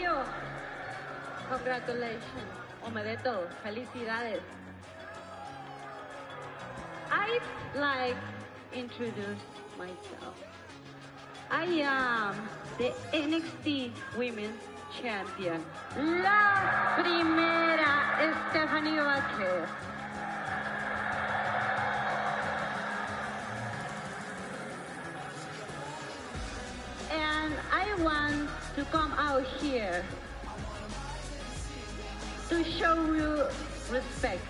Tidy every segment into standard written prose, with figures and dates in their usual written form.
Io, congratulations. Omedeto, felicidades. I'd like to introduce myself. I am the NXT Women's Champion, la primera Stephanie Vázquez. And I want to come out here to show you respect.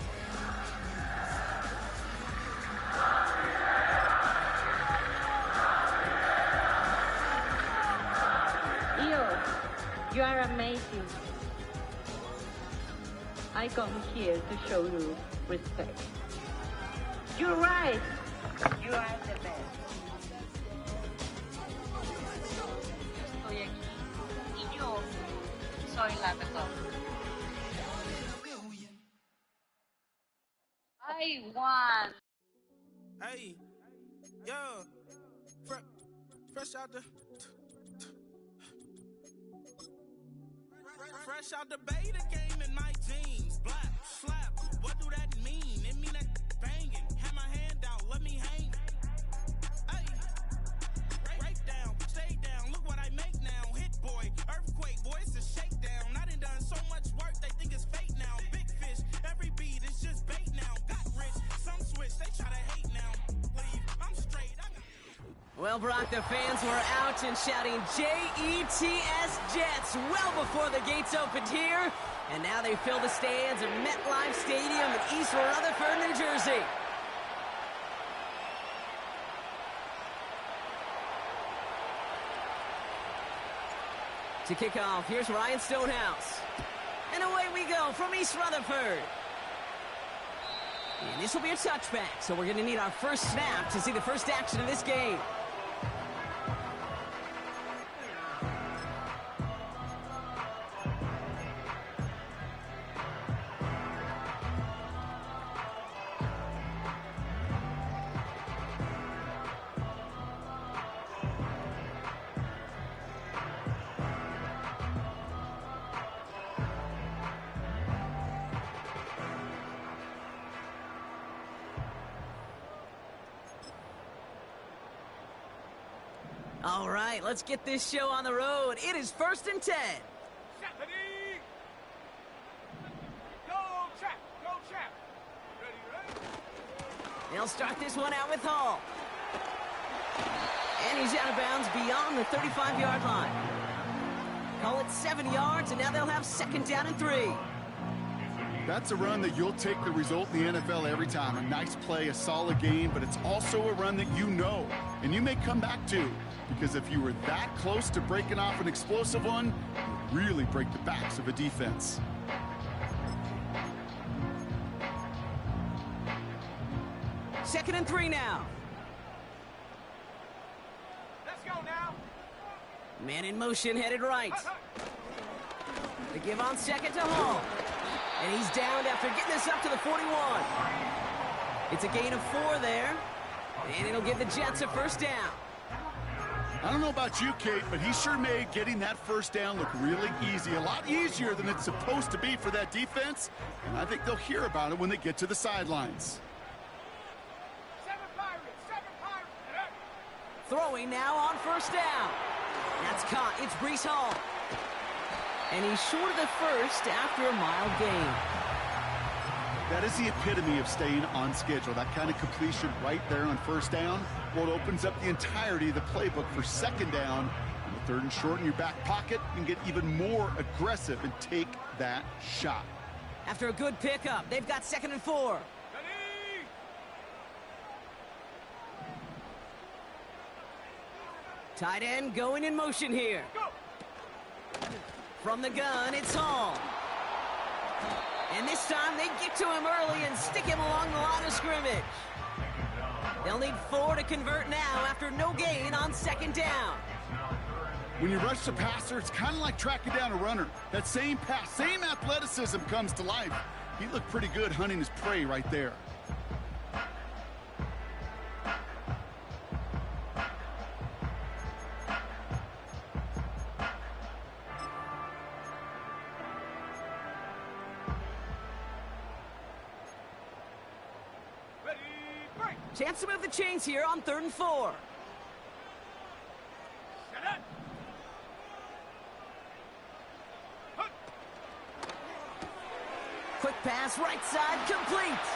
You are amazing. I come here to show you respect. You're right. You are the best. Estoy aquí y yo soy la mejor. I won. Hey, yo, fresh out the. Fresh out the beta game in my jeans. Black, slap, what do that mean? It mean that banging. Have my hand out, let me hang. Hey, break down, stay down. Look what I make now. Hit boy, earthquake, boy, it's a shakedown. I done so much work, they think it's fake now. Big fish, every beat is just bait now. Got rich, some switch, they try to hate now. Leave, I'm straight. Well, Brock, the fans were out and shouting J-E-T-S Jets well before the gates opened here. And now they fill the stands of MetLife Stadium in East Rutherford, New Jersey. To kick off, here's Ryan Stonehouse. And away we go from East Rutherford. And this will be a touchback, so we're going to need our first snap to see the first action of this game. All right, let's get this show on the road. It is 1st and 10. Stephanie! Go, Chap! Go, Chap! Ready? They'll start this one out with Hall. And he's out of bounds beyond the 35-yard line. Call it 7 yards, and now they'll have 2nd down and 3. That's a run that you'll take the result in the NFL every time. A nice play, a solid game, but it's also a run that you know, and you may come back to. Because if you were that close to breaking off an explosive one, you really break the backs of a defense. Second and 3 now. Let's go now. Man in motion, headed right. The give on second to Hall. And he's downed after getting this up to the 41. It's a gain of 4 there. And it'll give the Jets a first down. I don't know about you, Kate, but he sure made getting that first down look really easy. A lot easier than it's supposed to be for that defense. And I think they'll hear about it when they get to the sidelines. 7 Pirates! 7 Pirates! Throwing now on first down. That's caught. It's Breece Hall. And he's short of the first after a mild gain. That is the epitome of staying on schedule. That kind of completion right there on first down. Well, it opens up the entirety of the playbook for 2nd down. On the 3rd and short in your back pocket, you can get even more aggressive and take that shot. After a good pickup, they've got 2nd and 4. Ready? Tight end going in motion here. Go! From the gun, it's Hall. And this time they get to him early and stick him along the line of scrimmage. They'll need 4 to convert now after no gain on 2nd down. When you rush the passer, it's kind of like tracking down a runner. That same pass, same athleticism comes to life. He looked pretty good hunting his prey right there. Chance to move the chains here on 3rd and 4. Set it. Quick pass, right side, complete.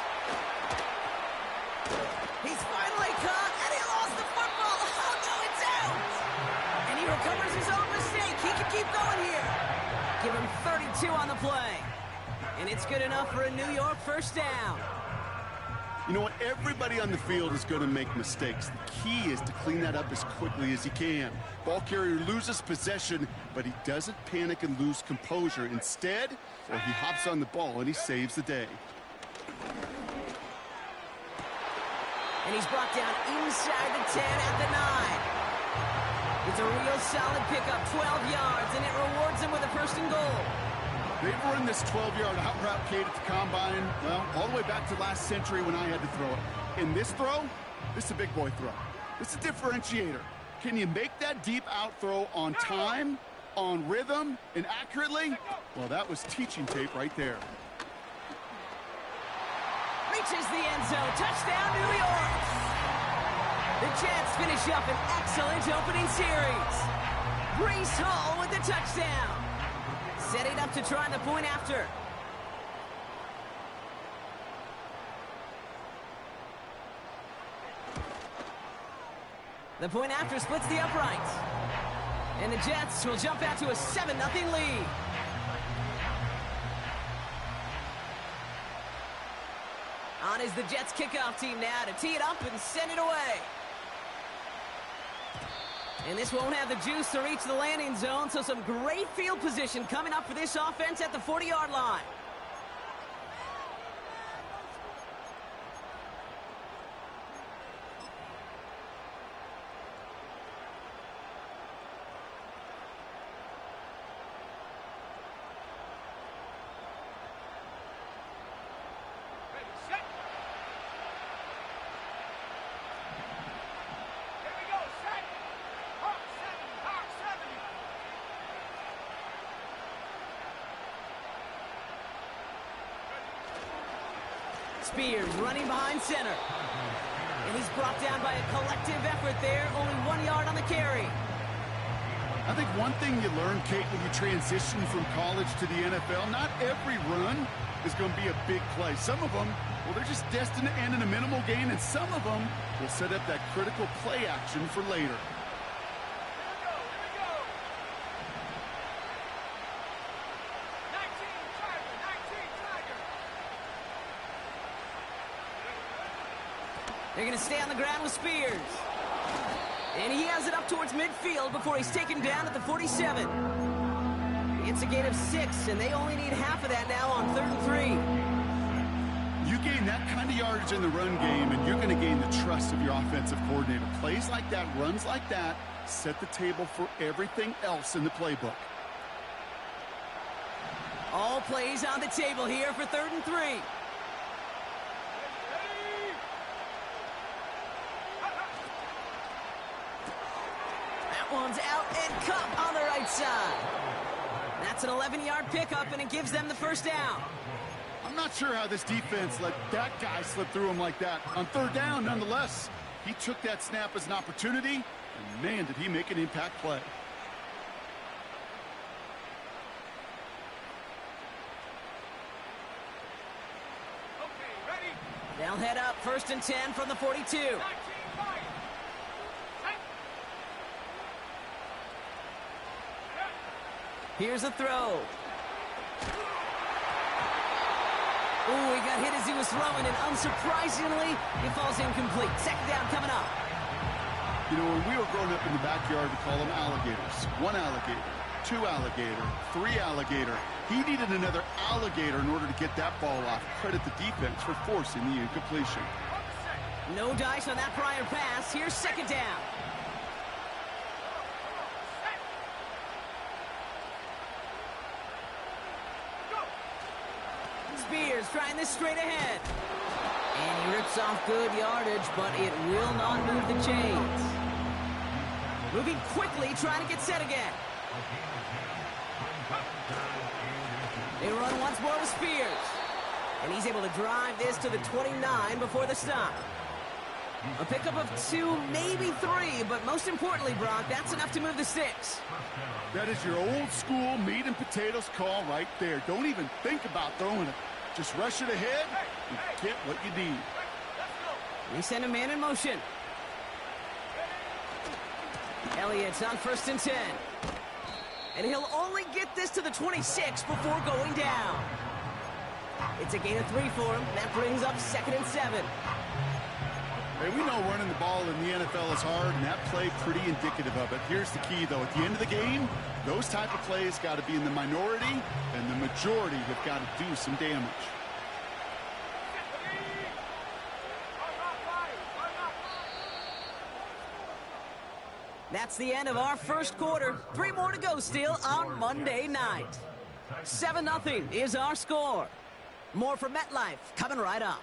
He's finally caught, and he lost the football. Oh, no, it's out. And he recovers his own mistake. He can keep going here. Give him 32 on the play. And it's good enough for a New York first down. You know what? Everybody on the field is going to make mistakes. The key is to clean that up as quickly as he can. Ball carrier loses possession, but he doesn't panic and lose composure. Instead, he hops on the ball and he saves the day. And he's brought down inside the 10 at the 9. It's a real solid pickup, 12 yards, and it rewards him with a 1st and goal. They've run this 12-yard out route, Kate, at the combine, well, all the way back to last century when I had to throw it. In this throw, this is a big boy throw. This is a differentiator. Can you make that deep out throw on time, on rhythm, and accurately? Well, that was teaching tape right there. Reaches the end zone. Touchdown, New York. The Jets finish up an excellent opening series. Breece Hall with the touchdown. Setting up to try the point after. The point after splits the uprights. And the Jets will jump out to a 7-0 lead. On is the Jets kickoff team now to tee it up and send it away. And this won't have the juice to reach the landing zone, so some great field position coming up for this offense at the 40-yard line. Ready, set. Here we go, set. Hawk 70, Hawk 70. Spears running behind center. And he's brought down by a collective effort there, only 1 yard on the carry. I think one thing you learn, Kate, when you transition from college to the NFL, not every run is going to be a big play. Some of them, well, they're just destined to end in a minimal gain, and some of them will set up that critical play action for later. Here we go. 19 Tiger, 19 Tiger. They're going to stay on the ground with Spears. And he has it up towards midfield before he's taken down at the 47. It's a gain of 6, and they only need half of that now on 3rd and 3. You gain that kind of yardage in the run game, and you're going to gain the trust of your offensive coordinator. Plays like that, runs like that, set the table for everything else in the playbook. All plays on the table here for 3rd and 3. That one's out and cut on the right side. That's an 11-yard pickup, and it gives them the first down. I'm not sure how this defense let that guy slip through him like that. On 3rd down, nonetheless, he took that snap as an opportunity, and man, did he make an impact play. Okay, ready. They'll head up 1st and 10 from the 42. 19 fire. Set. Here's a throw. Ooh, he got hit as he was throwing, and unsurprisingly, it falls incomplete. 2nd down coming up. You know, when we were growing up in the backyard, we call them alligators. 1 alligator, 2 alligator, 3 alligator. He needed another alligator in order to get that ball off. Credit the defense for forcing the incompletion. No dice on that prior pass. Here's 2nd down. Spears trying this straight ahead. And he rips off good yardage, but it will not move the chains. Moving quickly, trying to get set again. They run once more with Spears. And he's able to drive this to the 29 before the stop. A pickup of 2, maybe 3, but most importantly, Brock, that's enough to move the sticks. That is your old school meat and potatoes call right there. Don't even think about throwing it. Just rush it ahead and get what you need. They send a man in motion. Elliott's on 1st and 10. And he'll only get this to the 26 before going down. It's a gain of 3 for him. That brings up 2nd and 7. Hey, we know running the ball in the NFL is hard, and that play pretty indicative of it. Here's the key, though. At the end of the game, those type of plays got to be in the minority, and the majority have got to do some damage. That's the end of our first quarter. 3 more to go still on Monday night. 7-0 is our score. More from MetLife coming right up.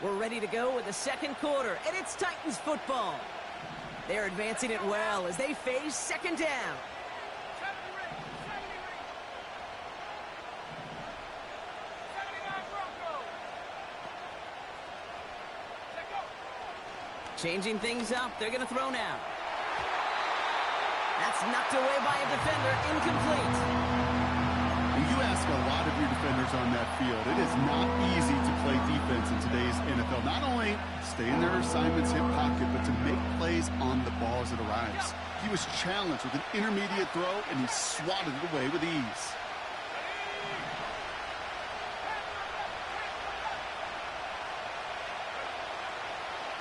We're ready to go with the second quarter, and it's Titans football. They're advancing it well as they face 2nd down. Changing things up, they're going to throw now. That's knocked away by a defender, incomplete. You ask a lot of your defenders on that field. It is not easy to play defense in today's NFL. Not only stay in their assignment's hip pocket, but to make plays on the ball as it arrives. He was challenged with an intermediate throw, and he swatted it away with ease.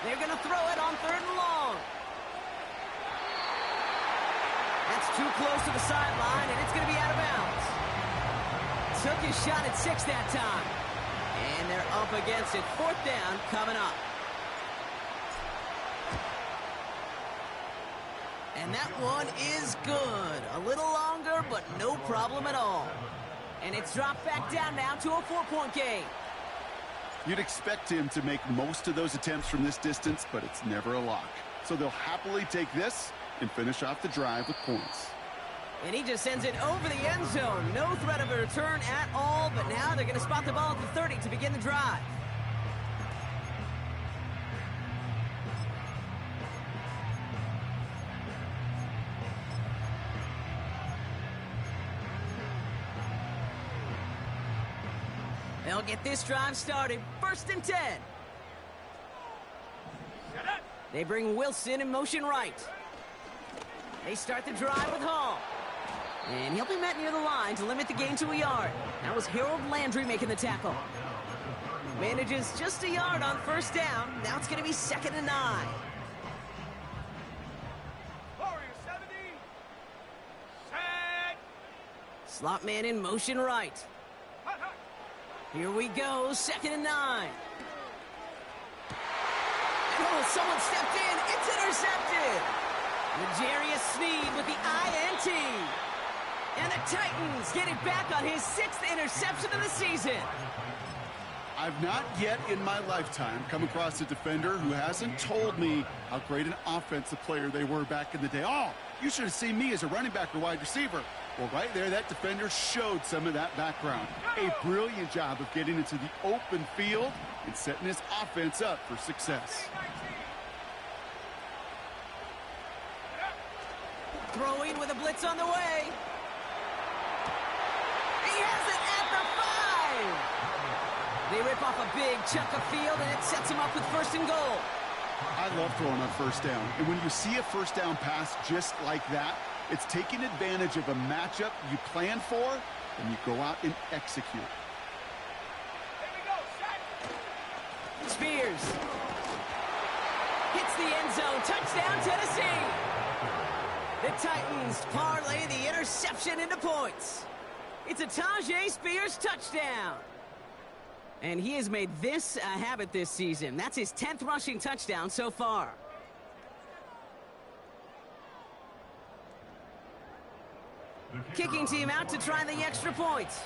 They're going to throw it on 3rd and long. That's too close to the sideline, and it's going to be out of bounds. Took his shot at 6 that time. And they're up against it. 4th down coming up. And that one is good. A little longer, but no problem at all. And it's dropped back down now to a 4-point game. You'd expect him to make most of those attempts from this distance, but it's never a lock. So they'll happily take this and finish off the drive with points. And he just sends it over the end zone. No threat of a return at all, but now they're going to spot the ball at the 30 to begin the drive. They'll get this drive started. 1st and 10. They bring Wilson in motion right. They start the drive with Hall. And he'll be met near the line to limit the gain to a yard. That was Harold Landry making the tackle. Manages just a yard on 1st down. Now it's going to be 2nd and 9. Slot man in motion right. Here we go, 2nd and 9. Oh, someone stepped in. It's intercepted. L'Jarius Sneed with the INT. And the Titans get it back on his 6th interception of the season. I've not yet in my lifetime come across a defender who hasn't told me how great an offensive player they were back in the day. Oh, you should have seen me as a running back or wide receiver. Well, right there, that defender showed some of that background. A brilliant job of getting into the open field and setting his offense up for success. Throwing with a blitz on the way. He has it at the 5. They rip off a big chunk of field, and it sets him up with 1st and goal. I love throwing on 1st down. And when you see a 1st down pass just like that, it's taking advantage of a matchup you plan for, and you go out and execute. Spears hits the end zone. Touchdown, Tennessee. The Titans parlay the interception into points. It's a Tyjae Spears touchdown. And he has made this a habit this season. That's his 10th rushing touchdown so far. Kicking team out to try the extra points.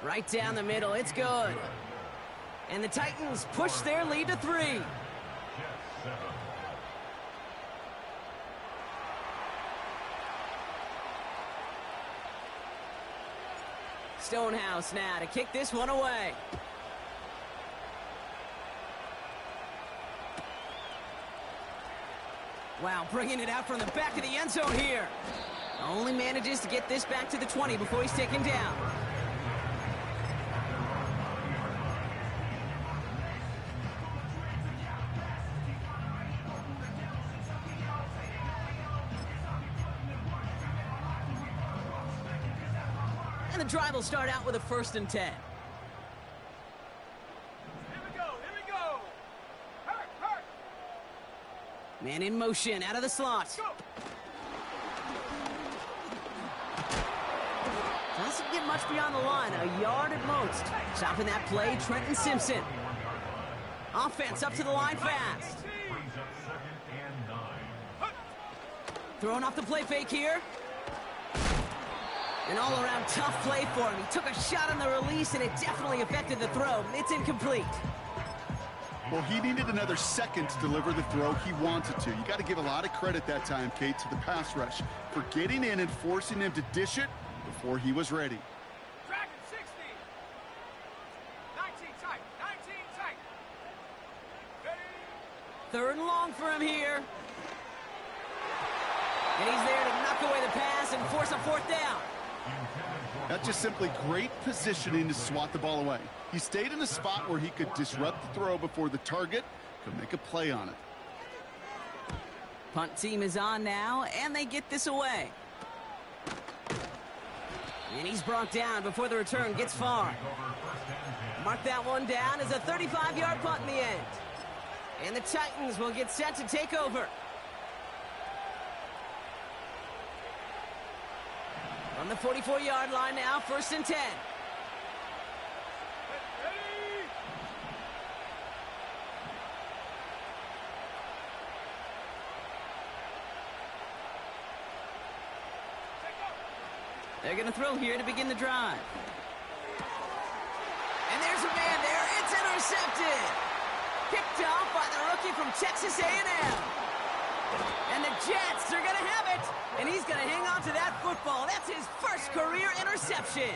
Right down the middle, it's good. And the Titans push their lead to 3. Stonehouse now to kick this one away. Wow, bringing it out from the back of the end zone here. Only manages to get this back to the 20 before he's taken down. And the drive will start out with a 1st and 10. Here we go. Hurt. Man in motion, out of the slot. Go. Doesn't get much beyond the line, a yard at most. Stopping that play, Trenton Simpson. Offense up to the line fast. Throwing off the play fake here. An all-around tough play for him. He took a shot on the release, and it definitely affected the throw. It's incomplete. Well, he needed another second to deliver the throw he wanted to. You got to give a lot of credit that time, Kate, to the pass rush for getting in and forcing him to dish it before he was ready. Dragon 60. 19 tight. Ready. 3rd and long for him here. And he's there to knock away the pass and force a 4th down. That's just simply great positioning to swat the ball away. He stayed in a spot where he could disrupt the throw before the target could make a play on it. Punt team is on now, and they get this away. And he's brought down before the return gets far. Mark that one down as a 35-yard punt in the end. And the Titans will get set to take over. On the 44-yard line now, 1st and 10. They're going to throw here to begin the drive. And there's a man there. It's intercepted. Picked off by the rookie from Texas A&M. And the Jets are going to have it. And he's going to hang on to that football. That's his 1st career interception.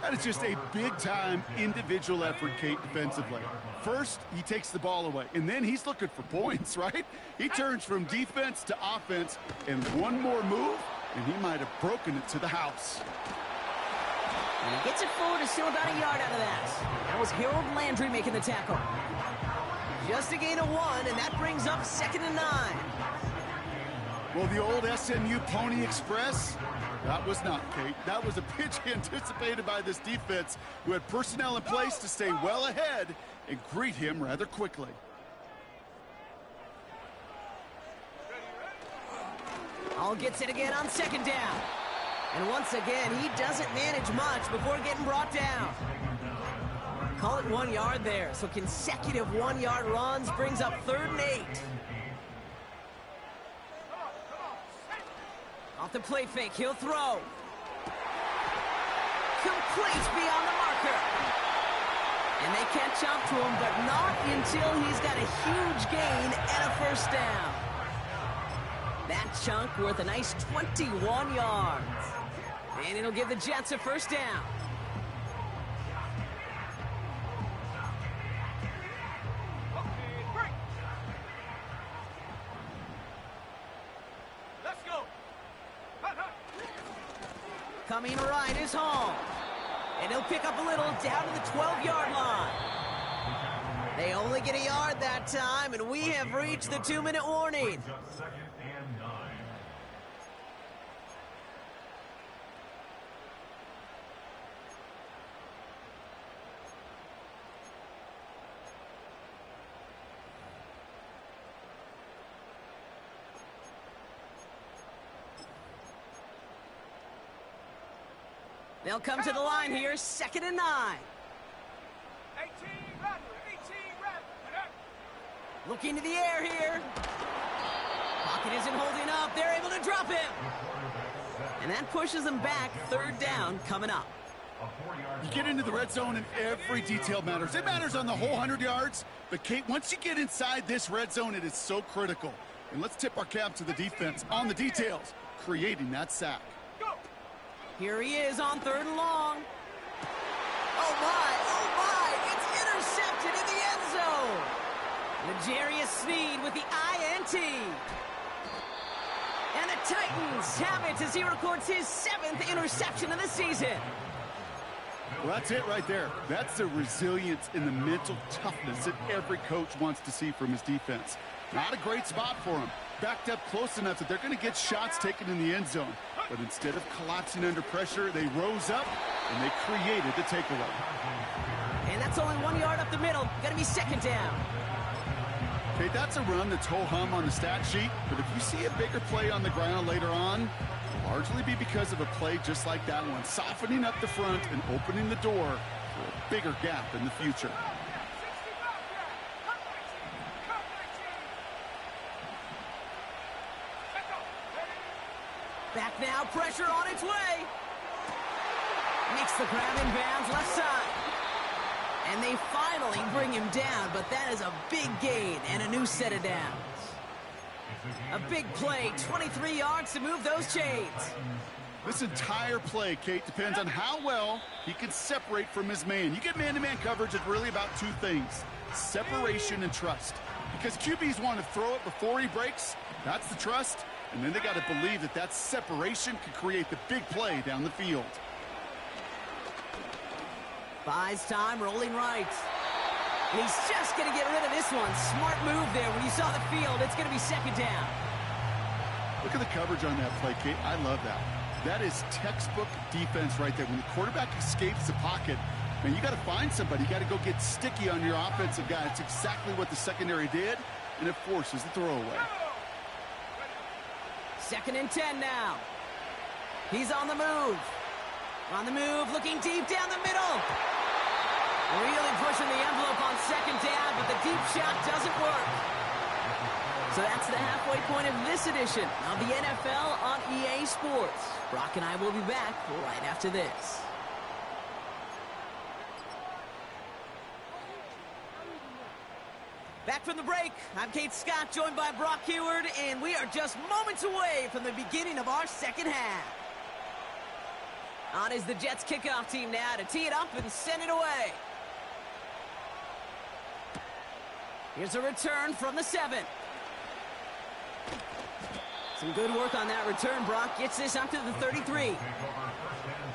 That is just a big-time individual effort, Kate, defensively. First, he takes the ball away, and then he's looking for points, right? He turns from defense to offense, and one more move, and he might have broken it to the house. And he gets it forward to still about a yard out of that. That was Harold Landry making the tackle. Just a gain of 1, and that brings up 2nd and 9. Well, the old SMU Pony Express, that was not, Kate. That was a pitch anticipated by this defense who had personnel in place to stay well ahead and greet him rather quickly. All gets it again on 2nd down. And once again, he doesn't manage much before getting brought down. Call it 1 yard there. So consecutive 1-yard runs brings up 3rd and 8. Off the play fake, he'll throw. Complete beyond the marker. And they catch up to him, but not until he's got a huge gain and a 1st down. That chunk worth a nice 21 yards. And it'll give the Jets a 1st down. Coming right is Hall. And he'll pick up a little down to the 12-yard line. They only get a yard that time, and we have reached the 2-minute warning. They'll come to the line here, 2nd and 9. 18 Rattler. Looking to the air here. Pocket isn't holding up. They're able to drop him. And that pushes them back. Third down coming up. You get into the red zone and every detail matters. It matters on the whole 100 yards. But, Kate, once you get inside this red zone, it is so critical. And let's tip our cap to the defense on the details, creating that sack. Here he is on 3rd and long. Oh, my. It's intercepted in the end zone. L'Jarius Sneed with the INT. And the Titans have it as he records his 7th interception of the season. Well, that's it right there. That's the resilience and the mental toughness that every coach wants to see from his defense. Not a great spot for him. Backed up close enough that they're going to get shots taken in the end zone. But instead of collapsing under pressure, they rose up and they created the takeaway. And that's only 1 yard up the middle. Going to be 2nd down. Okay, that's a run that's ho-hum on the stat sheet. But if you see a bigger play on the ground later on, it'll largely be because of a play just like that one, softening up the front and opening the door for a bigger gap in the future. Back now, pressure on its way. Makes the grab in bounds, left side. And they finally bring him down, but that is a big gain and a new set of downs. A big play, 23 yards to move those chains. This entire play, Kate, depends on how well he can separate from his man. You get man-to-man coverage, it's really about 2 things, separation and trust. Because QBs want to throw it before he breaks, that's the trust. And then they got to believe that that separation can create the big play down the field. Buys time, rolling right. And he's just going to get rid of this one. Smart move there. When you saw the field, it's going to be 2nd down. Look at the coverage on that play, Kate. I love that. That is textbook defense right there. When the quarterback escapes the pocket, man, you got to find somebody. You got to go get sticky on your offensive guy. It's exactly what the secondary did, and it forces the throwaway. 2nd and 10 now. He's on the move. On the move, looking deep down the middle. Really pushing the envelope on 2nd down, but the deep shot doesn't work. So that's the halfway point of this edition of the NFL on EA Sports. Brock and I will be back right after this. Back from the break, I'm Kate Scott, joined by Brock Huard, and we are just moments away from the beginning of our 2nd half. On is the Jets kickoff team now to tee it up and send it away. Here's a return from the 7. Some good work on that return. Brock gets this up to the 33.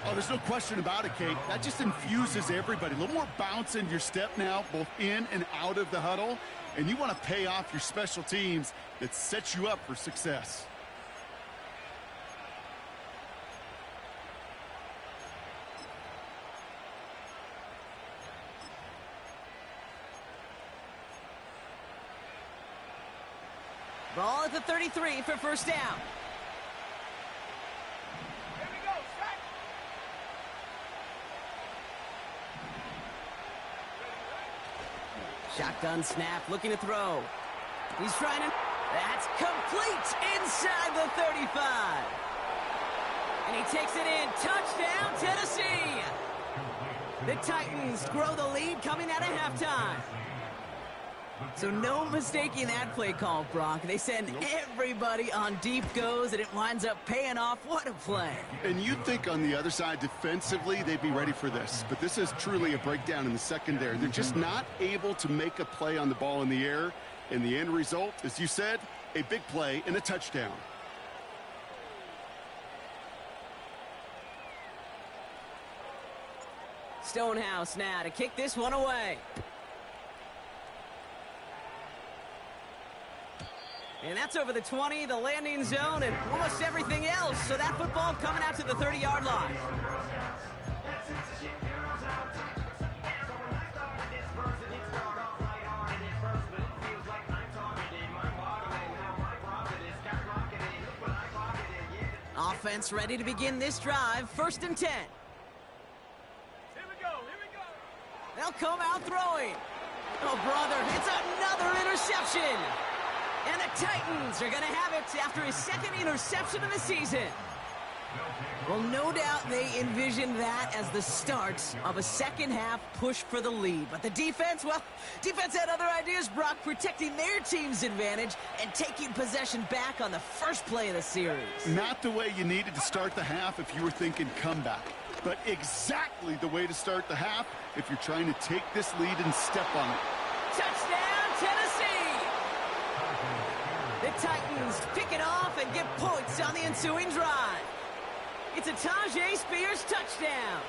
Oh, there's no question about it, Kate. That just infuses everybody. A little more bounce in your step now, both in and out of the huddle. And you want to pay off your special teams that sets you up for success. Ball at the 33 for 1st down. Here we go, strike. Shotgun snap, looking to throw. He's trying to... That's complete inside the 35. And he takes it in. Touchdown, Tennessee. The Titans grow the lead coming out of halftime. So no mistaking that play call, Brock. They send everybody on deep goes, and it winds up paying off. What a play. And you'd think on the other side, defensively, they'd be ready for this. But this is truly a breakdown in the secondary. They're just not able to make a play on the ball in the air. And the end result, as you said, a big play and a touchdown. Stonehouse now to kick this one away. And that's over the 20, the landing zone, and almost everything else. So that football coming out to the 30-yard line. Offense ready to begin this drive. 1st and 10. Here we go, here we go. They'll come out throwing. Oh, brother, it's another interception. And the Titans are going to have it after his second interception of the season. Well, no doubt they envisioned that as the start of a second-half push for the lead. But the defense, well, defense had other ideas, Brock, protecting their team's advantage and taking possession back on the first play of the series. Not the way you needed to start the half if you were thinking comeback, but exactly the way to start the half if you're trying to take this lead and step on it. Touchdown, Tennessee! The Titans pick it off and get points on the ensuing drive. It's a Tyjae Spears touchdown.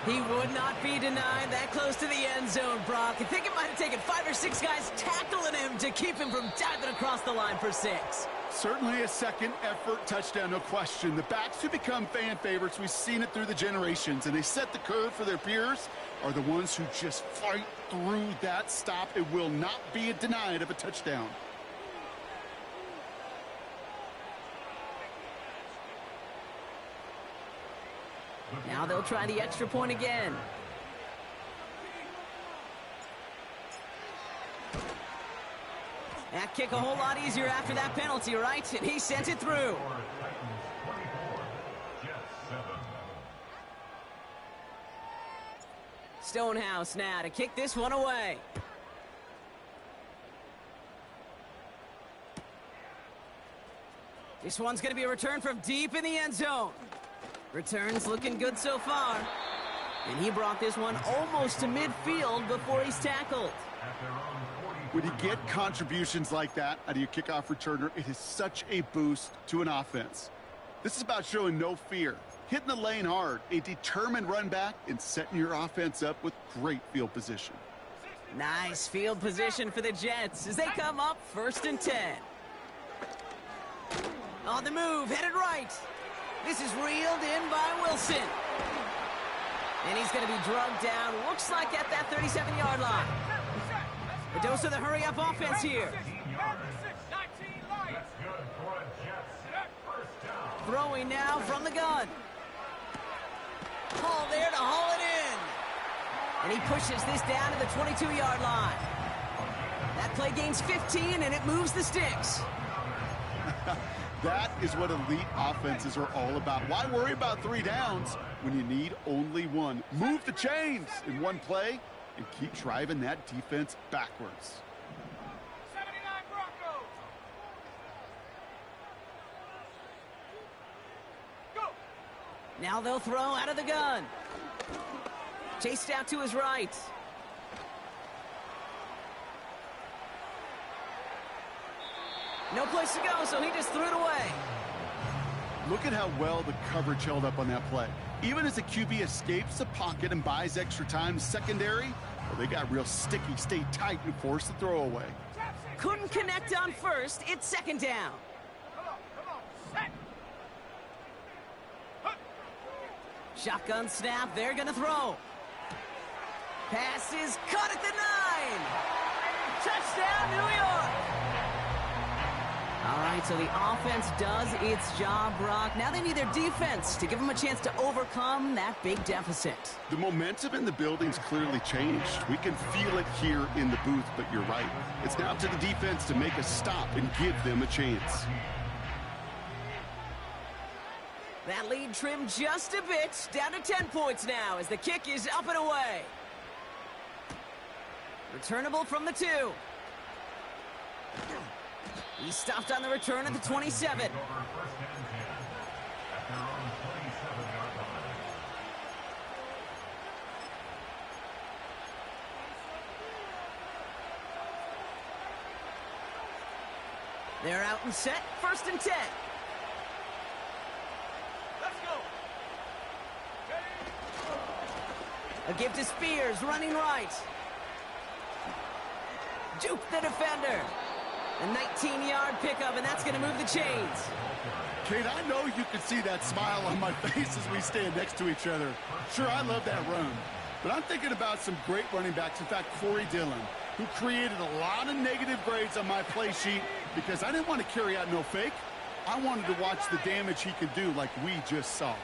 He would not be denied that close to the end zone, Brock. I think it might have taken 5 or 6 guys tackling him to keep him from diving across the line for 6. Certainly a second-effort touchdown, no question. The backs who become fan favorites, we've seen it through the generations, and they set the curve for their peers, are the ones who just fight through that stop. It will not be denied of a touchdown. Now they'll try the extra point again. That kick a whole lot easier after that penalty, right? And he sent it through. Stonehouse now to kick this one away. This one's going to be a return from deep in the end zone. Returns looking good so far. And he brought this one almost to midfield before he's tackled. When you get contributions like that out of your kickoff returner, it is such a boost to an offense. This is about showing no fear, hitting the lane hard, a determined run back, and setting your offense up with great field position. Nice field position for the Jets as they come up 1st and 10. On the move, headed right. This is reeled in by Wilson. And he's going to be drugged down, looks like at that 37-yard line. A dose of the hurry-up offense here. Throwing now from the gun. Hall there to haul it in. And he pushes this down to the 22-yard line. That play gains 15, and it moves the sticks. That is what elite offenses are all about. Why worry about 3 downs when you need only 1? Move the chains in one play and keep driving that defense backwards. 79 Broncos. Go. Now they'll throw out of the gun. Chased out to his right. No place to go, so he just threw it away. Look at how well the coverage held up on that play. Even as the QB escapes the pocket and buys extra time secondary, well, they got real sticky, stay tight, and force the throw away. Couldn't connect on first. It's 2nd down. Come on, set. Shotgun snap. They're going to throw. Pass is cut at the 9. Touchdown, New York. All right, so the offense does its job, Brock. Now they need their defense to give them a chance to overcome that big deficit. The momentum in the building's clearly changed. We can feel it here in the booth, but you're right. It's now to the defense to make a stop and give them a chance. That lead trimmed just a bit, down to 10 points now as the kick is up and away. Returnable from the 2. He's stopped on the return at the 27. They're out and set, 1st and 10. Let's go. A give to Spears, running right. Juke the defender. A 19-yard pickup, and that's going to move the chains. Kate, I know you can see that smile on my face as we stand next to each other. Sure, I love that run. But I'm thinking about some great running backs. In fact, Corey Dillon, who created a lot of negative grades on my play sheet because I didn't want to carry out no fake. I wanted to watch the damage he could do like we just saw.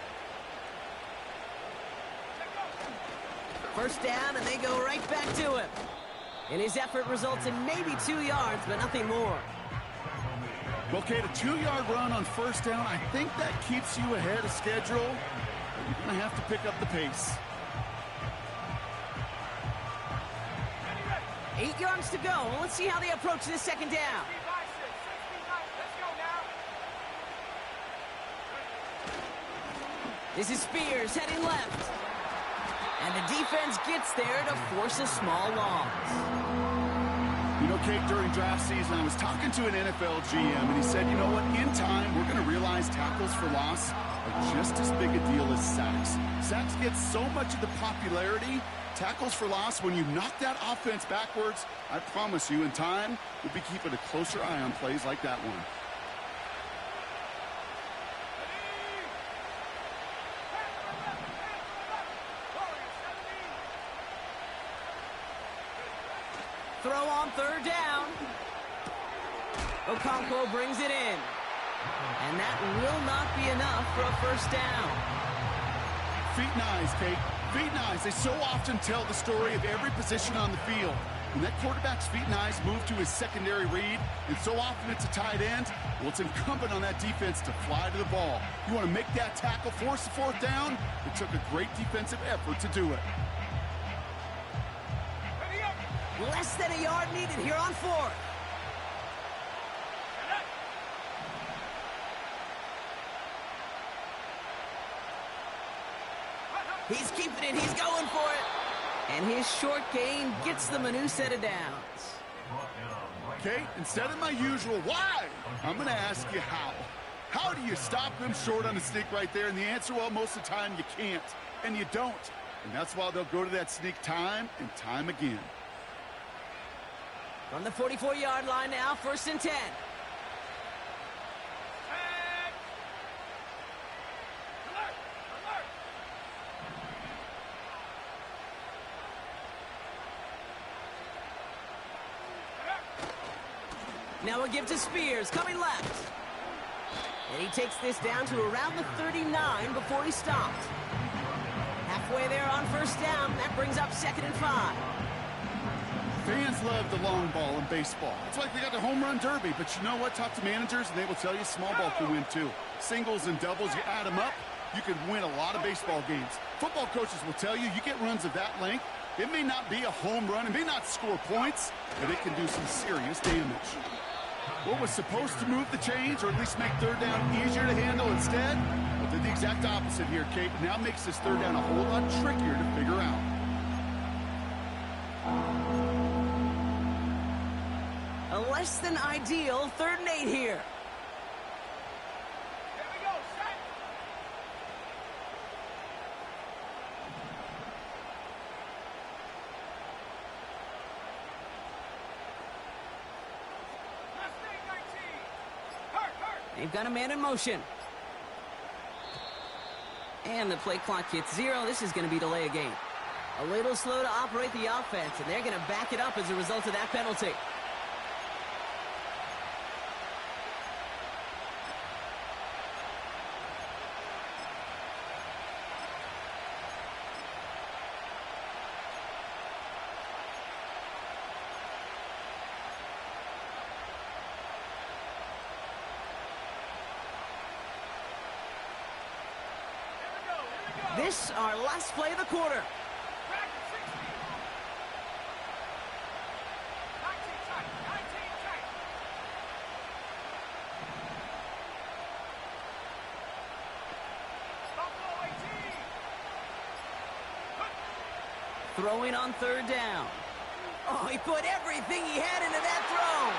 First down, and they go right back to him. And his effort results in maybe 2 yards, but nothing more. Okay, the 2-yard run on first down, I think that keeps you ahead of schedule. You're going to have to pick up the pace. 8 yards to go. Let's see how they approach this second down. This is Spears heading left. And the defense gets there to force a small loss. You know, Kate, during draft season, I was talking to an NFL GM, and he said, you know what, in time, we're going to realize tackles for loss are just as big a deal as sacks. Sacks get so much of the popularity. Tackles for loss, when you knock that offense backwards, I promise you, in time, we'll be keeping a closer eye on plays like that one. Throw on third down. Okonkwo brings it in. And that will not be enough for a first down. Feet and eyes, Kate. Feet and eyes. They so often tell the story of every position on the field. When that quarterback's feet and eyes move to his secondary read, and so often it's a tight end, well, it's incumbent on that defense to fly to the ball. You want to make that tackle, force the fourth down? It took a great defensive effort to do it. Less than a yard needed here on fourth. He's keeping it. He's going for it. And his short gain gets them a new set of downs. Kate, instead of my usual why, I'm going to ask you how. How do you stop them short on the sneak right there? And the answer, well, most of the time you can't. And you don't. And that's why they'll go to that sneak time and time again. From the 44-yard line now, 1st and 10. Now a give to Spears, coming left. And he takes this down to around the 39 before he stopped. Halfway there on first down, that brings up 2nd and 5. Fans love the long ball in baseball. It's like they got the home run derby, but you know what? Talk to managers, and they will tell you small ball can win too. Singles and doubles, you add them up, you can win a lot of baseball games. Football coaches will tell you, you get runs of that length, it may not be a home run, it may not score points, but it can do some serious damage. What was supposed to move the chains, or at least make third down easier to handle instead, well, did the exact opposite here, Kate. Now makes this third down a whole lot trickier to figure out. A less than ideal 3rd and 8 here. Here we go, set. Mustang 19. Hurt. They've got a man in motion. And the play clock hits 0. This is going to be delay a game. A little slow to operate the offense, and they're going to back it up as a result of that penalty. This, our last play of the quarter. Back to 60. 19 tight. 19 tight. Buffalo 18. Throwing on 3rd down. Oh, he put everything he had into that throw.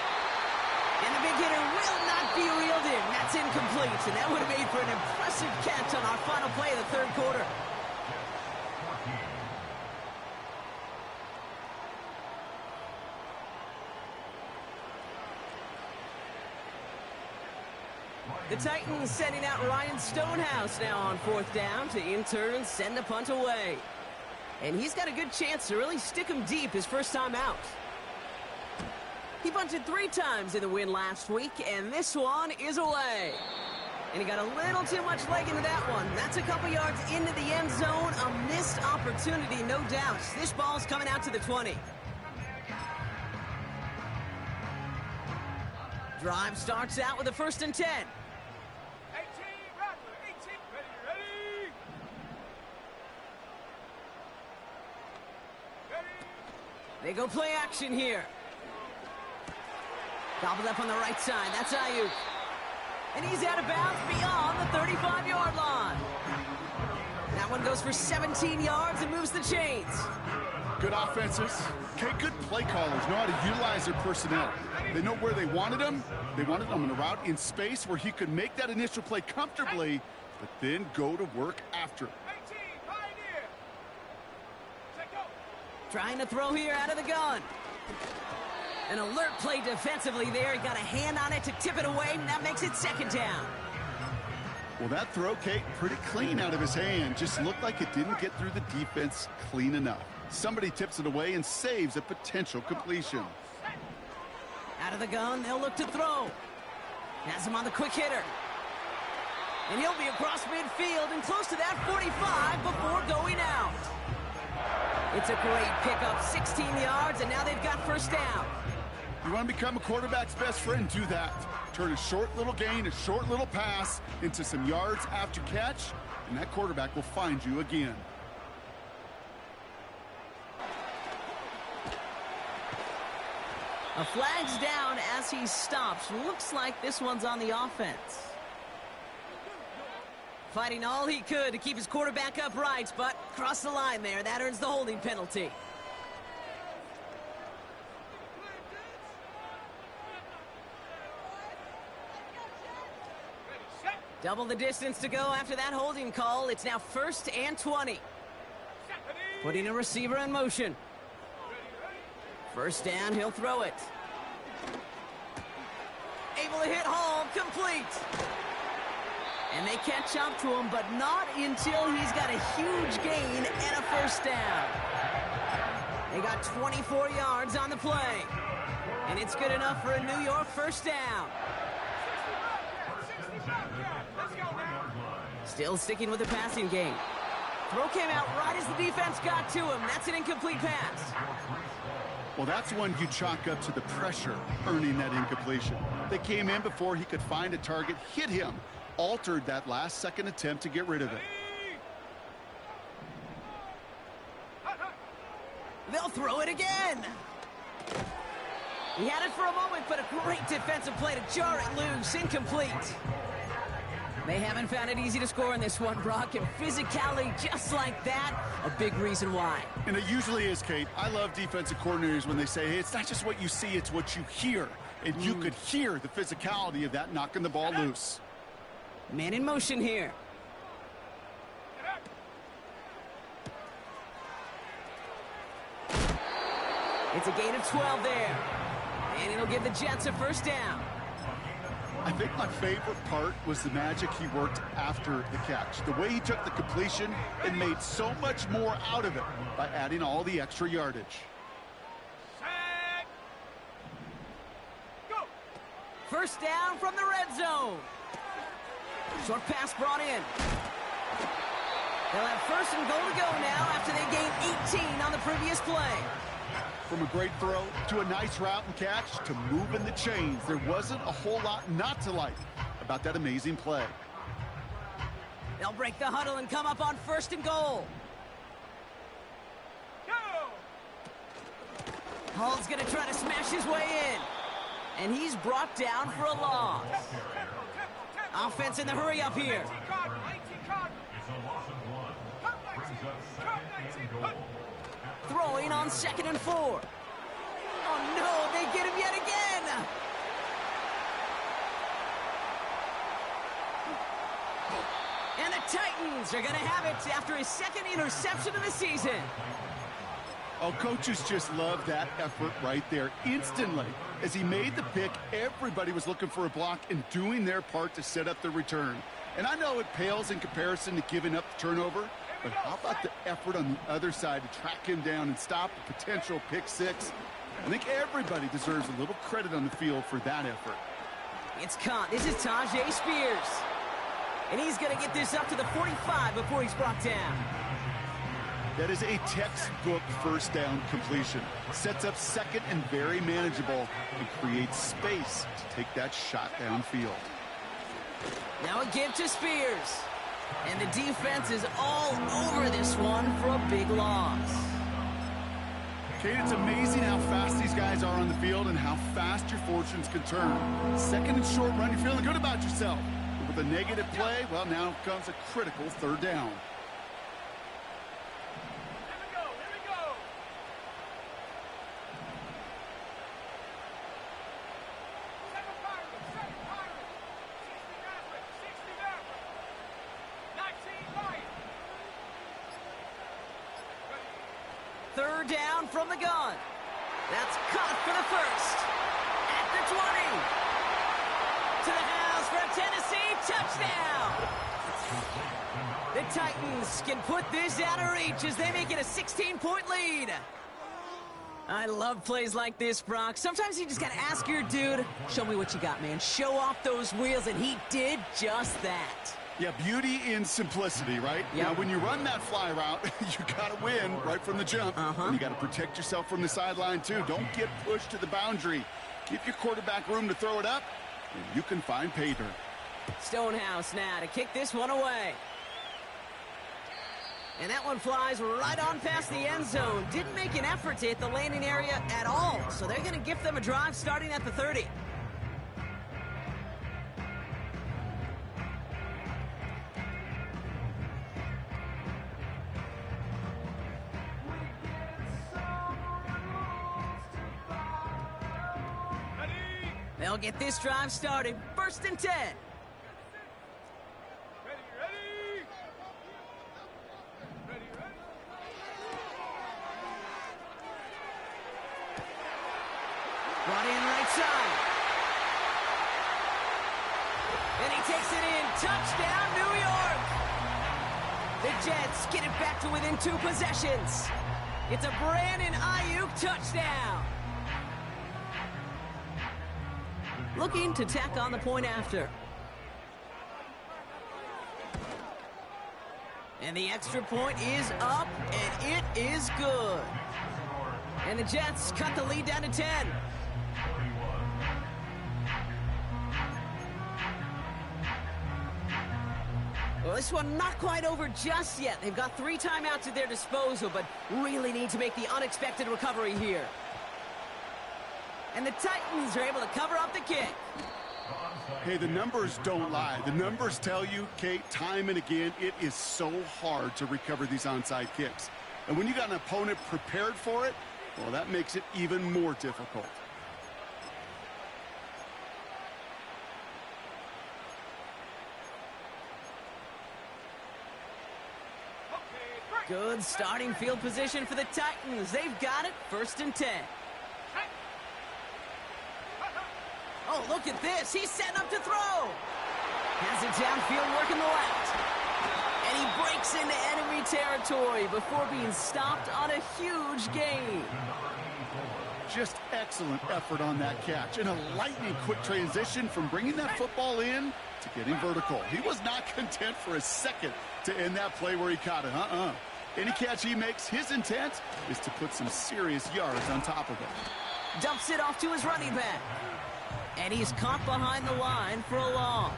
And the big hitter will not be reeled in. That's incomplete. And that would have made for an impressive catch on our final play of the 3rd quarter. The Titans sending out Ryan Stonehouse now on 4th down to in turn send a punt away. And he's got a good chance to really stick him deep his first time out. He punted 3 times in the win last week, and this one is away. And he got a little too much leg into that one. That's a couple yards into the end zone. A missed opportunity, no doubt. This ball's coming out to the 20. Drive starts out with a 1st and 10. 18, Rattler, 18, ready. They go play action here. Gobbled up on the right side. That's Ayuk. And he's out of bounds beyond the 35-yard line. That one goes for 17 yards and moves the chains. Good offenses. Okay, good play callers know how to utilize their personnel. They know where they wanted him. They wanted him in a route in space where he could make that initial play comfortably, but then go to work after. 18, Pioneer. Set go. Trying to throw here out of the gun. An alert play defensively there. He got a hand on it to tip it away, and that makes it 2nd down. Well, that throw, Kate, pretty clean out of his hand. Just looked like it didn't get through the defense clean enough. Somebody tips it away and saves a potential completion. Out of the gun, they'll look to throw. Has him on the quick hitter. And he'll be across midfield and close to that 45 before going out. It's a great pickup, 16 yards, and now they've got 1st down. You want to become a quarterback's best friend, do that. Turn a short little gain, a short little pass into some yards after catch, and that quarterback will find you again. A flag's down as he stops. Looks like this one's on the offense. Fighting all he could to keep his quarterback upright, but crossed the line there. That earns the holding penalty. Double the distance to go after that holding call. It's now 1st and 20. Putting a receiver in motion. 1st down, he'll throw it. Able to hit Hall, complete. And they catch up to him, but not until he's got a huge gain and a 1st down. They got 24 yards on the play. And it's good enough for a New York 1st down. Still sticking with the passing game. Throw came out right as the defense got to him. That's an incomplete pass. Well, that's one you chalk up to the pressure earning that incompletion. They came in before he could find a target, hit him, altered that last-second attempt to get rid of it. They'll throw it again. He had it for a moment, but a great defensive play to jar it loose. Incomplete. They haven't found it easy to score in this one, Brock, and physicality just like that, a big reason why. And it usually is, Kate. I love defensive coordinators when they say, hey, it's not just what you see, it's what you hear. And you could hear the physicality of that knocking the ball loose. Man in motion here. It's a gain of 12 there. And it'll give the Jets a 1st down. I think my favorite part was the magic he worked after the catch. The way he took the completion and made so much more out of it by adding all the extra yardage. Set. Go. 1st down from the red zone. Short pass brought in. They'll have 1st and goal to go now after they gained 18 on the previous play. From a great throw to a nice route and catch to moving the chains, there wasn't a whole lot not to like about that amazing play. They'll break the huddle and come up on 1st and goal. Go. Hall's going to try to smash his way in. And he's brought down for a loss. Offense in the hurry up here. 18 Cardinal, 18 Cardinal. Cut 19, cut 19, cut. Throwing on 2nd and 4. Oh no, they get him yet again. And the Titans are going to have it after his 2nd interception of the season. Oh, coaches just love that effort right there. Instantly, as he made the pick, everybody was looking for a block and doing their part to set up the return. And I know it pales in comparison to giving up the turnover, but how about the effort on the other side to track him down and stop a potential pick 6? I think everybody deserves a little credit on the field for that effort. It's caught. This is Tajay Spears. And he's going to get this up to the 45 before he's brought down. That is a textbook first down completion. Sets up second and very manageable and creates space to take that shot downfield. Now a give to Spears. And the defense is all over this one for a big loss. Kate, it's amazing how fast these guys are on the field and how fast your fortunes can turn. Second and short run, you're feeling good about yourself. But with a negative play, well, now comes a critical third down. Third down from the gun. That's caught for the first. At the 20. To the house for a Tennessee touchdown. The Titans can put this out of reach as they make it a 16-point lead. I love plays like this, Brock. Sometimes you just got to ask your dude, show me what you got, man. Show off those wheels, and he did just that. Yeah, beauty in simplicity, right? Yep. Now, when you run that fly route, you got to win right from the jump. And you got to protect yourself from the sideline, too. Don't get pushed to the boundary. Give your quarterback room to throw it up, and you can find pay dirt. Stonehouse now to kick this one away. And that one flies right on past the end zone. Didn't make an effort to hit the landing area at all. So they're going to gift them a drive starting at the 30. They'll get this drive started. First and 10. Brought in right side. And he takes it in. Touchdown, New York. The Jets get it back to within 2 possessions. It's a Brandon Ayuk touchdown. Looking to tack on the point after. And the extra point is up, and it is good. And the Jets cut the lead down to 10. Well, this one not quite over just yet. They've got 3 timeouts at their disposal, but really need to make the unexpected recovery here. And the Titans are able to cover up the kick. Hey, the numbers don't lie. The numbers tell you, Kate, time and again, it is so hard to recover these onside kicks. And when you got an opponent prepared for it, well, that makes it even more difficult. Good starting field position for the Titans. They've got it, first and 10. Oh, look at this. He's setting up to throw. Has it downfield working the left. And he breaks into enemy territory before being stopped on a huge gain. Just excellent effort on that catch. And a lightning quick transition from bringing that football in to getting vertical. He was not content for a second to end that play where he caught it. Any catch he makes, his intent is to put some serious yards on top of it. Dumps it off to his running back. And he's caught behind the line for a loss.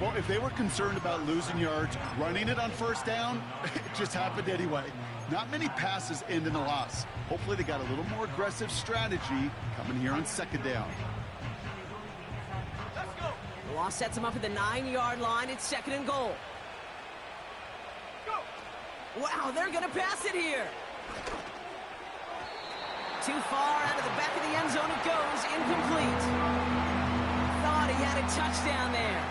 Well, if they were concerned about losing yards, running it on first down, it just happened anyway. Not many passes end in a loss. Hopefully they got a little more aggressive strategy coming here on second down. The loss sets him up at the 9-yard line. It's second and goal. Wow, they're going to pass it here. Too far out of the back of the end zone it goes, incomplete. Thought he had a touchdown there.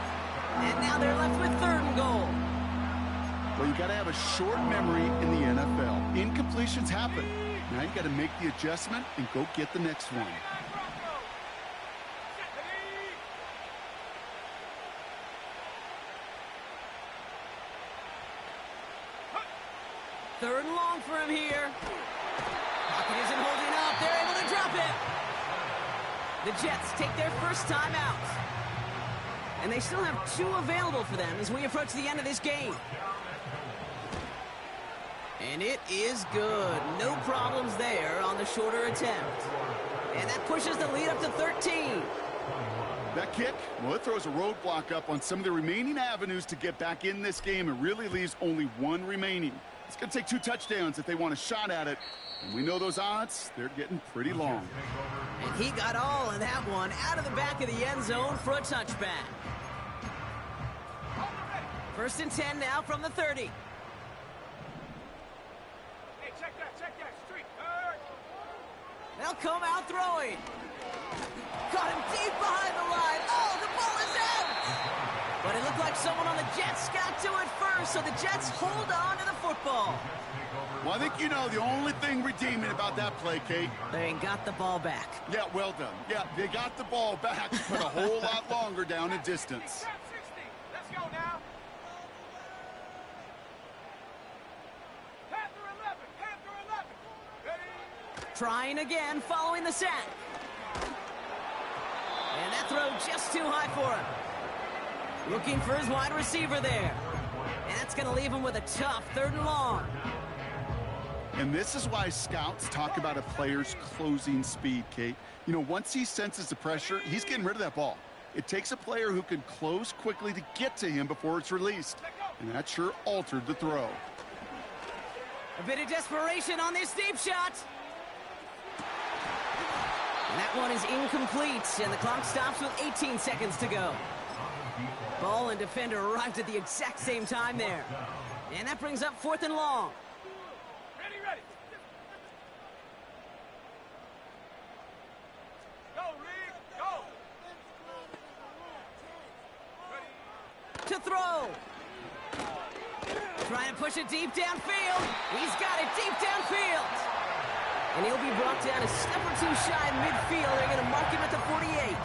And now they're left with third and goal. Well, you got to have a short memory in the NFL. Incompletions happen. Now you got to make the adjustment and go get the next one. Third and long for him here. Pocket isn't holding up. They're able to drop it. The Jets take their first time out. And they still have 2 available for them as we approach the end of this game. And it is good. No problems there on the shorter attempt. And that pushes the lead up to 13. That kick, well, it throws a roadblock up on some of the remaining avenues to get back in this game and really leaves only 1 remaining. It's going to take 2 touchdowns if they want a shot at it. And we know those odds, they're getting pretty long. And he got all of that one out of the back of the end zone for a touchback. 1st and 10 now from the 30. They'll come out throwing. Got him deep behind the line. Oh, the ball is out! But it looked like someone on the Jets got to it first, so the Jets hold on to the football. Well, I think you know the only thing redeeming about that play, Kate. They got the ball back. Yeah, well done. Yeah, they got the ball back, but a whole lot longer down in distance. Let's go now. Panther 11. Ready? Trying again following the sack. And that throw just too high for him. Looking for his wide receiver there. And that's going to leave him with a tough 3rd and long. And this is why scouts talk about a player's closing speed, Kate. You know, once he senses the pressure, he's getting rid of that ball. It takes a player who can close quickly to get to him before it's released. And that sure altered the throw. A bit of desperation on this deep shot. And that one is incomplete, and the clock stops with 18 seconds to go. Ball and defender arrived at the exact same time there. And that brings up 4th and long. Ready. Go, Reed, go. To throw. Trying to push it deep downfield. He's got it deep downfield. And he'll be brought down a step or 2 shy in midfield. They're going to mark him at the 48.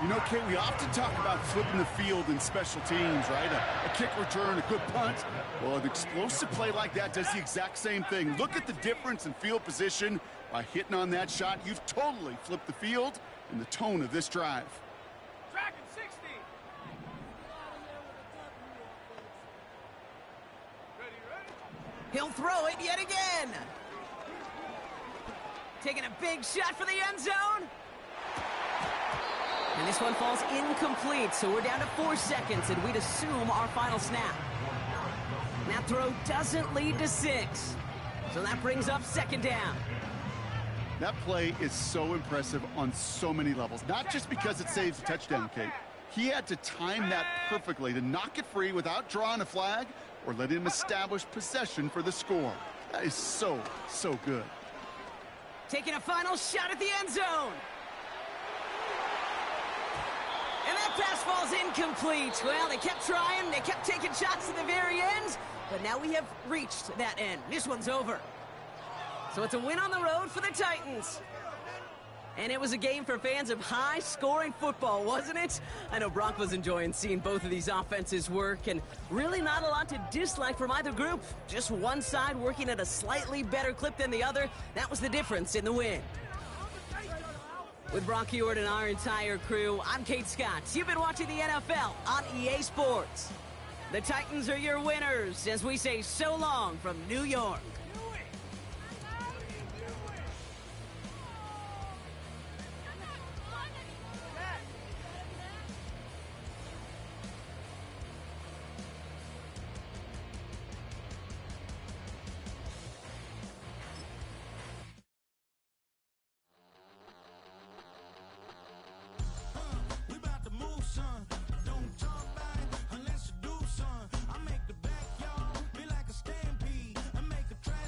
You know, Kate, we often talk about flipping the field in special teams, right? A kick return, a good punt. Well, an explosive play like that does the exact same thing. Look at the difference in field position. By hitting on that shot, you've totally flipped the field and the tone of this drive. Dragon 60. Ready. He'll throw it yet again. Taking a big shot for the end zone. And this one falls incomplete, so we're down to 4 seconds, and we'd assume our final snap. That throw doesn't lead to 6. So that brings up 2nd down. That play is so impressive on so many levels, not just because it saves a touchdown, Kate. He had to time that perfectly to knock it free without drawing a flag or let him establish possession for the score. That is so good. Taking a final shot at the end zone. And that pass falls incomplete. Well, they kept trying. They kept taking shots at the very end. But now we have reached that end. This one's over. So it's a win on the road for the Titans. And it was a game for fans of high-scoring football, wasn't it? I know Brock was enjoying seeing both of these offenses work, and really not a lot to dislike from either group. Just one side working at a slightly better clip than the other. That was the difference in the win. With Brock Huard and our entire crew, I'm Kate Scott. You've been watching the NFL on EA Sports. The Titans are your winners as we say so long from New York. Unless you do, son, I make the backyard be like a stampede. I make a track.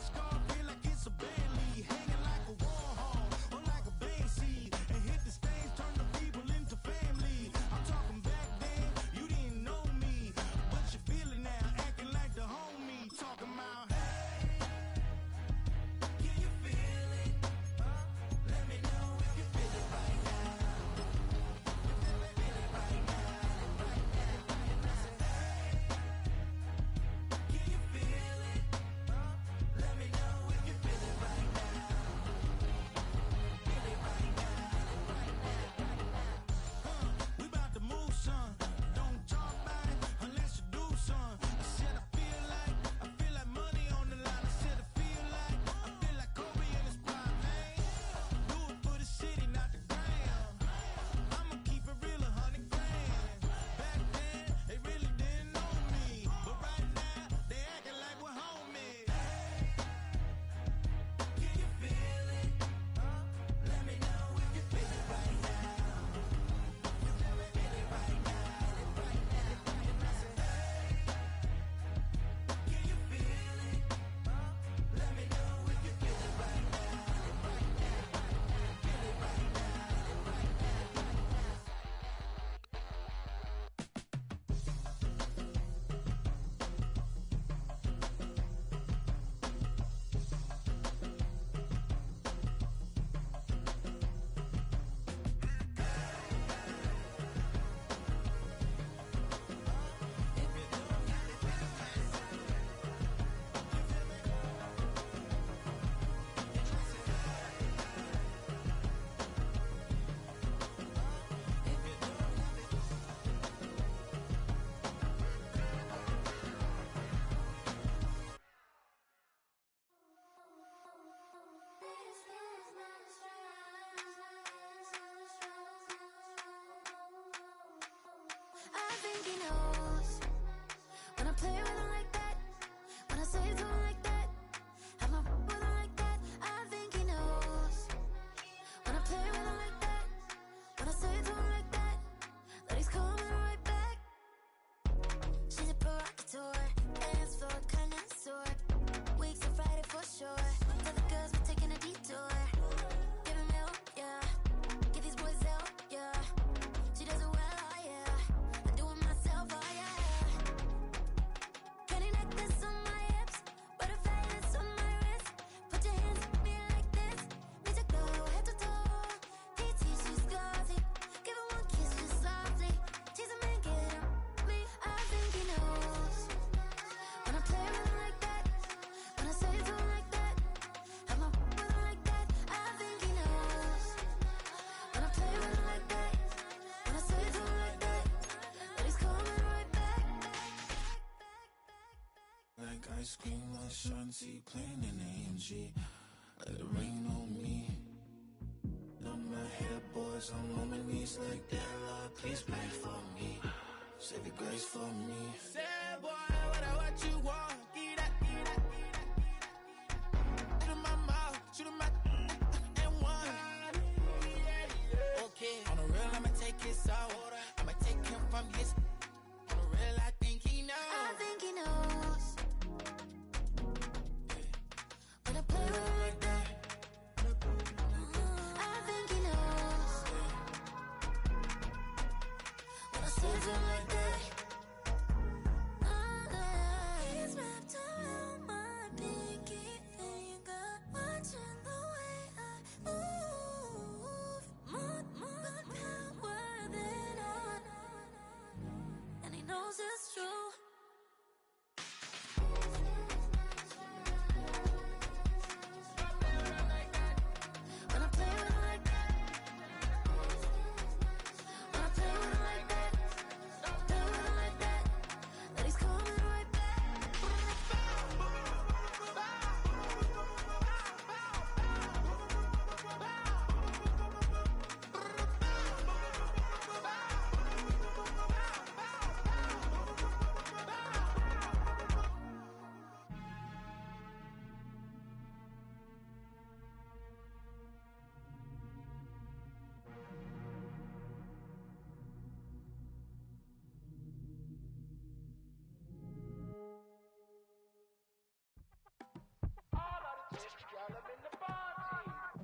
see you playing in the AMG. Let it rain on me. Know my head, boys, I'm on my knees like that. Lord, please pray for me. Save your grace for me. Say, boy, what you want? Give that. Shoot in my mouth, shoot in my and one. Okay, on the real, I'ma take his out. I'ma take him from his. On the real, I think he knows. I think he knows. When I play with him like that. I think he knows. When I save him like that. He's wrapped around my pinky finger, watching the way I move. More power than on. And he knows it's true. When I play with him like that. When I play with him like that. Play with him like that. That he's coming right back.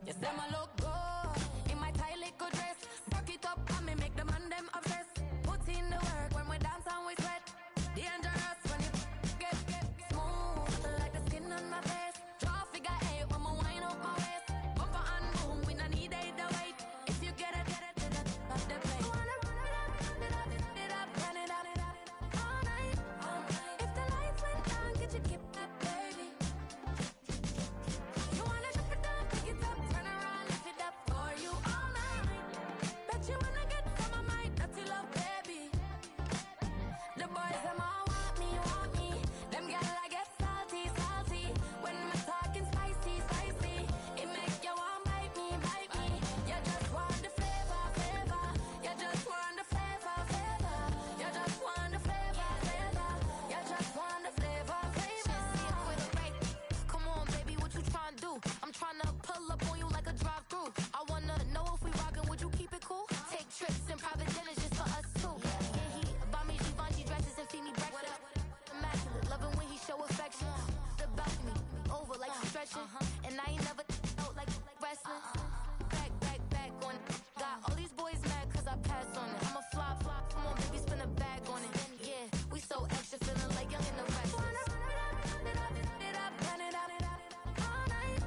Yes, them a look good in my tight little dress. Rock it up and me make the man them obsessed. Put in the work when we dance and we sweat. Dangerous when you get smooth like the skin on my face. Draw figure eight when me wind up my waist. Bumper and boom, we no need it the wait. If you get it, pop the play. Wanna run it up, run it up all night. If the lights went down, get your kip up, baby. You wanna drop it down, pick it up, turn around, lift it up for you all night. Bet you wanna get some of my dirty love, baby. The boys them all want me. Them gyal I get salty. When me talking spicy. It make you want bite me. You just want the flavor. You just want the flavor. You just want the flavor. You just want the flavor. Come on, baby, what you tryna do? I'm tryna pull up on you like a drive-through. I wanna know if we rockin', would you keep it cool? Take trips in private dinners just for us two. Yeah, he buy me Givenchy dresses and feed me breakfast. Immaculate, loving when he show affection. The balcony, over like stretching. And I ain't never out like wrestling. Back on it. Got all these boys mad cause I passed on it. I'm a flop. Come on, baby, spin a bag on it. Yeah, we so extra, feeling like young in the rest. Run it up all night.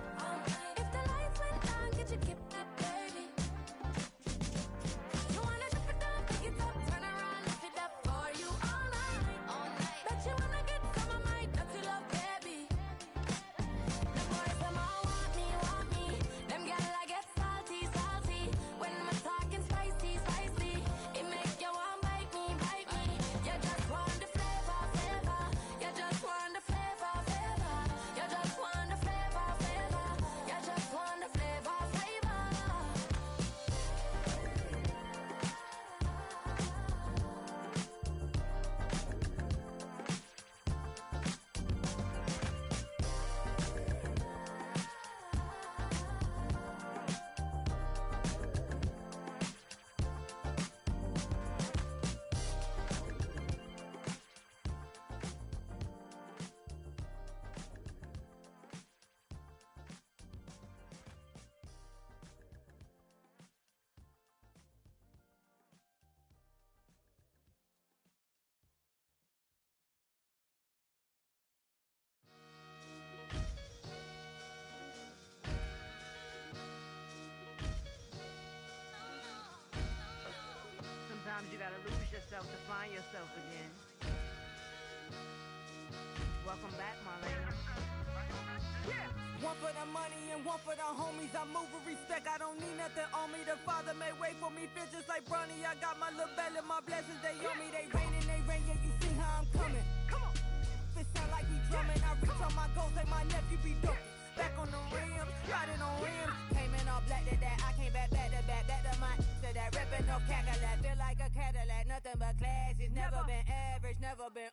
If the lights went down, get your kip up, baby. You wanna drop it down, pick it up, turn around, lift it up for you all night. Bet you wanna get some of my dirty love, baby. The boys them all want me. Them gyal I get salty. When me talking spicy. It make you want bite me. You just want the flavor. You just want the flavor. You just want the flavor. You just want the flavor. Sometimes you gotta lose yourself to find yourself again. Welcome back, Marlena. One for the money and one for the homies. I move with respect, I don't need nothing on me. The Father made way for me, fit just like Bronny. I got my little belly, my blessings, they on me. They rain, yeah, you see how I'm coming. Come on. Fish sound like he drumming. I reach on my goals like my neck. Cadillac, nothing but class. It's never been average, never been